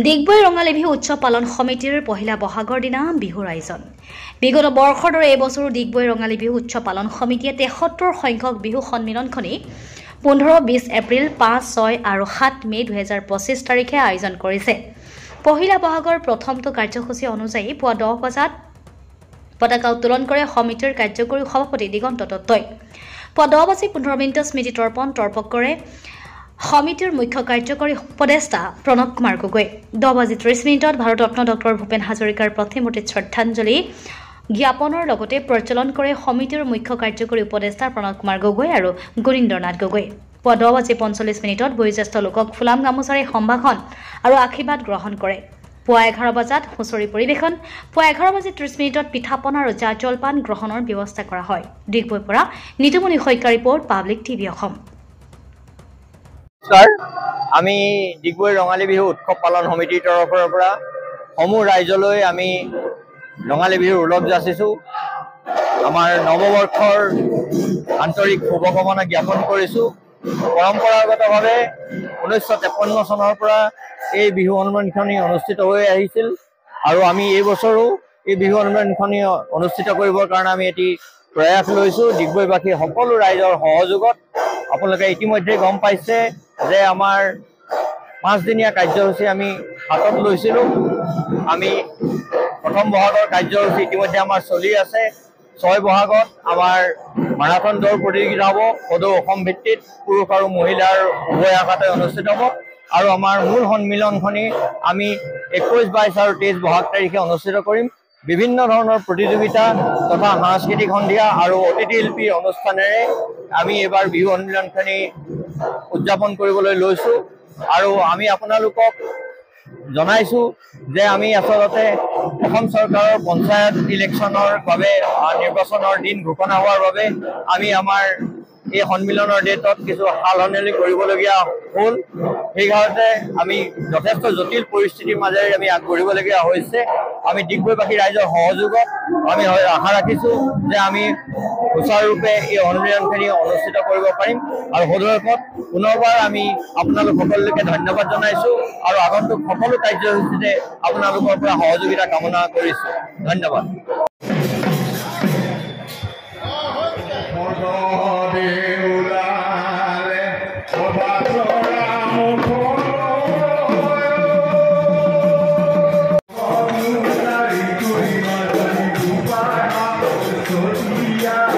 ডিগবৈ ৰঙালী বিহু উৎসৱ পালন সমিতিৰ পহিলা বহাগৰ দিনা বিহুৰ আয়োজন। বিগত বৰ্ষৰ দৰে এইবছৰো ডিগবৈ ৰঙালী বিহু উৎসৱ পালন সমিতিয়ে ৭৩ সংখ্যক বিহু সন্মিলনখনি ১৫-২০ এপ্ৰিল, ৫, ৬ আৰু ৭ মে ২০২৫ তাৰিখে আয়োজন কৰিছে। পহিলা বহাগৰ প্ৰথমটো কাৰ্যসূচী অনুযায়ী পুৱা ১০ বজাত পতাকা উত্তোলন কৰে সমিতিৰ কাৰ্যকৰী সভাপতি দিগন্ত দত্তই। পুৱা ১০:১৫ স্মৃতি তৰ্পক কৰে সমিতিৰ মুখ্য কাৰ্যকৰী উপদেষ্টা প্ৰণৱ কুমাৰ গগৈ। ১০:৩০ ভাৰতৰত্ন ডক্টৰ ভূপেন হাজৰিকাৰ প্ৰতিমূৰ্তিত শ্ৰদ্ধাঞ্জলি জ্ঞাপনৰ লগতে প্ৰজ্বলন কৰে সমিতিৰ মুখ্য কাৰ্যকৰী উপদেষ্টা প্ৰণৱ কুমাৰ গগৈ আৰু গুণীন্দ্ৰনাথ গগৈ। পুৱা ১০:৪৫ বয়োজ্যেষ্ঠ লোকক ফুলাম গামোচাৰে সম্ভাষণ আৰু আশীৰ্বাদ গ্ৰহণ কৰে। পুৱা ১১ বজাত হুঁচৰি পৰিৱেশন, পুৱা ১১:৩০ পিঠাপনা আৰু জা জলপান গ্ৰহণৰ ব্যৱস্থা কৰা হয়। ডিগবৈৰ পৰা Nitumoni Saikia report, public TV Assam. আমি ডিগবৈ ৰঙালী বিহু উৎসৱ পালন সমিতিৰ তৰফৰ পৰা সমূহ ৰাইজলৈ আমি ৰঙালী বিহুৰ ওলগ যাচিছোঁ। আমাৰ নৱবৰ্ষৰ আন্তৰিক শুভকামনা জ্ঞাপন কৰিছোঁ। পৰম্পৰাগতভাৱে ১৯৫৩ চনৰ পৰা এই বিহু সন্মিলনখনি অনুষ্ঠিত হৈ আহিছিল আৰু আমি এই বছৰো এই বিহু সন্মিলনখনি অনুষ্ঠিত কৰিবৰ কাৰণে আমি এটি প্ৰয়াস লৈছোঁ। ডিগবৈবাসী সকলো ৰাইজৰ সহযোগত আপোনালোকে ইতিমধ্যে গম পাইছে যে আমাৰ ৫দিনীয়া কাৰ্যসূচী আমি হাতত লৈছিলোঁ। আমি প্ৰথম বহাগৰ কাৰ্যসূচী ইতিমধ্যে আমাৰ চলি আছে। ৬ বহাগত আমাৰ মাৰাথন দৌৰ প্ৰতিযোগিতা হ'ব। সদৌ অসম ভিত্তিত পুৰুষ আৰু মহিলাৰ উভয় শাখাতে অনুষ্ঠিত হ'ব আৰু আমাৰ মূল সন্মিলনখনি আমি ২১, ২২ আৰু ২৩ বহাগ তাৰিখে অনুষ্ঠিত কৰিম। বিভিন্ন ধৰণৰ প্ৰতিযোগিতা তথা সাংস্কৃতিক সন্ধিয়া আৰু অতিথি শিল্পীৰ অনুষ্ঠানেৰে আমি এইবাৰ বিহু সন্মিলনখনি উদযাপন কৰিবলৈ লৈছোঁ আৰু আমি আপোনালোকক জনাইছোঁ যে আমি আচলতে অসম চৰকাৰৰ পঞ্চায়ত ইলেকশ্যনৰ বাবে নিৰ্বাচনৰ দিন ঘোষণা হোৱাৰ বাবে আমি আমাৰ এই সন্মিলনৰ ডেটত কিছু সাল সলনি কৰিবলগীয়া হ'ল। সেইকাৰণে আমি যথেষ্ট জটিল পৰিস্থিতিৰ মাজেৰে আমি আগবাঢ়িবলগীয়া হৈছে। আমি ডিগবৈবাসী ৰাইজৰ সহযোগত আমি আশা ৰাখিছোঁ যে আমি সুচাৰুৰূপে এই সন্মিলনখিনি অনুষ্ঠিত কৰিব পাৰিম আৰু সদৌ পুনৰবাৰ আমি আপোনালোক সকলোকে ধন্যবাদ জনাইছোঁ আৰু আগন্তুক সকলো কাৰ্যসূচীতে আপোনালোকৰ পৰা সহযোগিতা কামনা কৰিছোঁ। ধন্যবাদ। Yeah.